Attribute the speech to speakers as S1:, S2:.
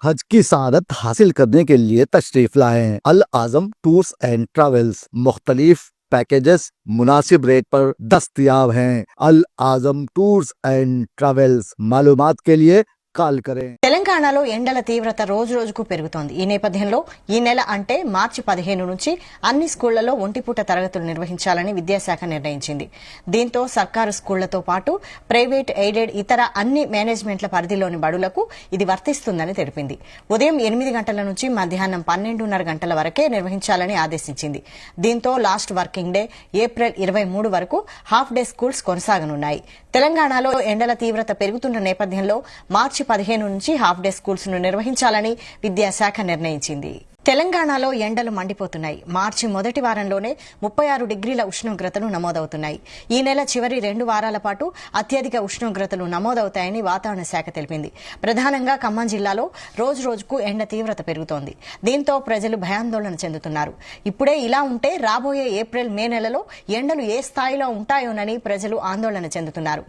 S1: हज की सआदत हासिल करने के लिए तशरीफ लाएं। अल आजम टूर्स एंड ट्रैवल्स मुख्तलिफ पैकेजेस मुनासिब रेट पर दस्तयाब हैं। अल आजम टूर्स एंड ट्रैवल्स मालूमात के लिए కాల్ కరే।
S2: తెలంగాణలో ఎండల తీవ్రత రోజు రోజుకు పెరుగుతోంది। ఈ నేపథ్యంలో ఈ నెల అంటే మార్చి 15 నుంచి అన్ని స్కూళ్లలో ఒంటిపూట తరగతులు నిర్వహించాలని విద్యాశాఖ నిర్ణయించింది। దీంతో సర్కారు స్కూళ్లతో పాటు ప్రైవేట్ ఎయిడెడ్ ఇతర అన్ని మేనేజ్మెంట్ల పరిధిలోని బడులకు ఇది వర్తిస్తుందని తెలిపింది। ఉదయం 8 గంటల నుంచి మధ్యాహ్నం 12:30 గంటల వరకే నిర్వహించాలని ఆదేశించింది। దీంతో లాస్ట్ వర్కింగ్ డే ఏప్రిల్ 23 వరకు హాఫ్ డే స్కూల్స్ కొనసాగనున్నాయి। తెలంగాణలో ఎండల తీవ్రత పెరుగుతున్న నేపథ్యంలో మార్చి 15 నుంచి హాఫ్ డే స్కూల్స్ ను నిర్వహించాలని విద్యాశాఖ నిర్ణయించింది। తెలంగాణలో ఎండలు మండిపోతున్నాయి। మార్చి మొదటి వారంలోనే 36 డిగ్రీల ఉష్ణోగ్రతలు నమోదవుతున్నాయి। ఈ నెల చివరి 2 వారాల పాటు అత్యధిక ఉష్ణోగ్రతలు నమోదవుతాయని వాతావరణ శాఖ తెలిపింది। ప్రధానంగా ఖమ్మం జిల్లాలో రోజు రోజుకు ఎండ తీవ్రత పెరుగుతోంది। దీంతో ప్రజలు భయాందోళన చెందుతున్నారు। ఇప్పుడే ఇలా ఉంటే రాబోయే ఏప్రిల్ మే నెలలో ఎండలు ఏ స్థాయిలో ఉంటాయోనని ప్రజలు ఆందోళన చెందుతున్నారు।